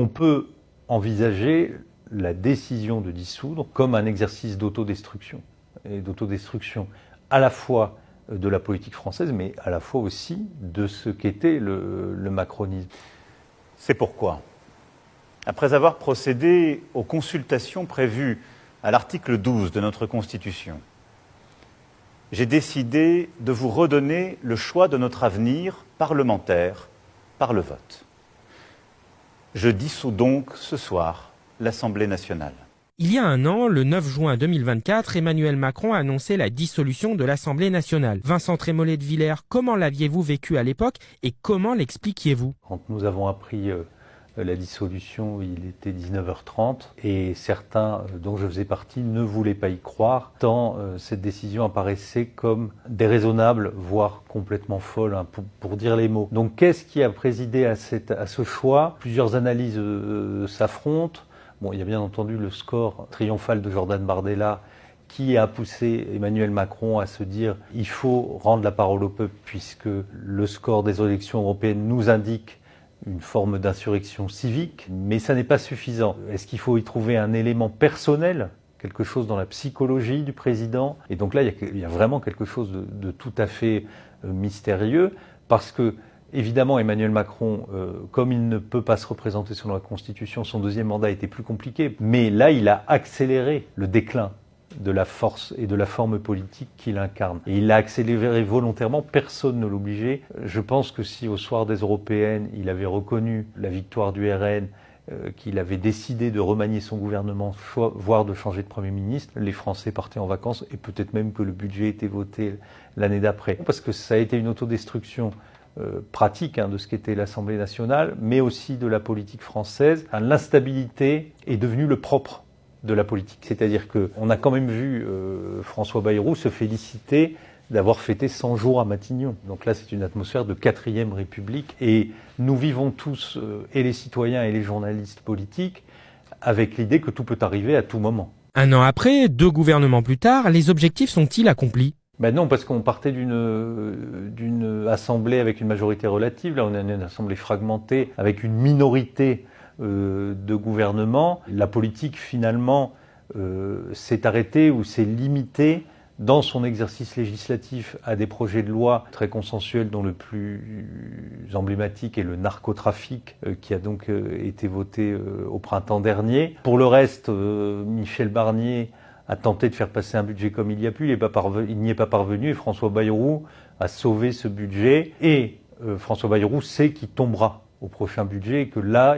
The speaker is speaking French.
peut envisager la décision de dissoudre comme un exercice d'autodestruction, et d'autodestruction à la fois de la politique française, mais à la fois aussi de ce qu'était le macronisme. C'est pourquoi, après avoir procédé aux consultations prévues à l'article 12 de notre Constitution, j'ai décidé de vous redonner le choix de notre avenir parlementaire par le vote. Je dissous donc ce soir l'Assemblée nationale. Il y a un an, le 9 juin 2024, Emmanuel Macron a annoncé la dissolution de l'Assemblée nationale. Vincent Trémollet de Villers, comment l'aviez-vous vécu à l'époque et comment l'expliquiez-vous? Quand nous avons appris la dissolution, il était 19h30 et certains, dont je faisais partie, ne voulaient pas y croire, tant cette décision apparaissait comme déraisonnable, voire complètement folle, hein, pour dire les mots. Donc qu'est-ce qui a présidé à ce choix? Plusieurs analyses s'affrontent. Bon, il y a bien entendu le score triomphal de Jordan Bardella qui a poussé Emmanuel Macron à se dire « il faut rendre la parole au peuple puisque le score des élections européennes nous indique une forme d'insurrection civique ». Mais ça n'est pas suffisant. Est-ce qu'il faut y trouver un élément personnel, quelque chose dans la psychologie du président? Et donc là, il y a vraiment quelque chose de tout à fait mystérieux parce que évidemment, Emmanuel Macron, comme il ne peut pas se représenter selon la Constitution, son deuxième mandat était plus compliqué. Mais là, il a accéléré le déclin de la force et de la forme politique qu'il incarne. Et il l'a accéléré volontairement, personne ne l'obligeait. Je pense que si au soir des Européennes, il avait reconnu la victoire du RN, qu'il avait décidé de remanier son gouvernement, voire de changer de Premier ministre, les Français partaient en vacances et peut-être même que le budget était voté l'année d'après. Parce que ça a été une autodestruction pratique de ce qu'était l'Assemblée nationale, mais aussi de la politique française. L'instabilité est devenue le propre de la politique. C'est-à-dire qu'on a quand même vu François Bayrou se féliciter d'avoir fêté 100 jours à Matignon. Donc là, c'est une atmosphère de 4e République. Et nous vivons tous, et les citoyens et les journalistes politiques, avec l'idée que tout peut arriver à tout moment. Un an après, 2 gouvernements plus tard, les objectifs sont-ils accomplis? Ben non, parce qu'on partait d'une assemblée avec une majorité relative. Là, on a une assemblée fragmentée avec une minorité de gouvernement. La politique, finalement, s'est arrêtée ou s'est limitée dans son exercice législatif à des projets de loi très consensuels dont le plus emblématique est le narcotrafic qui a donc été voté au printemps dernier. Pour le reste, Michel Barnier a tenté de faire passer un budget comme il y a pu, il n'y est pas parvenu et François Bayrou a sauvé ce budget et François Bayrou sait qu'il tombera au prochain budget et que là,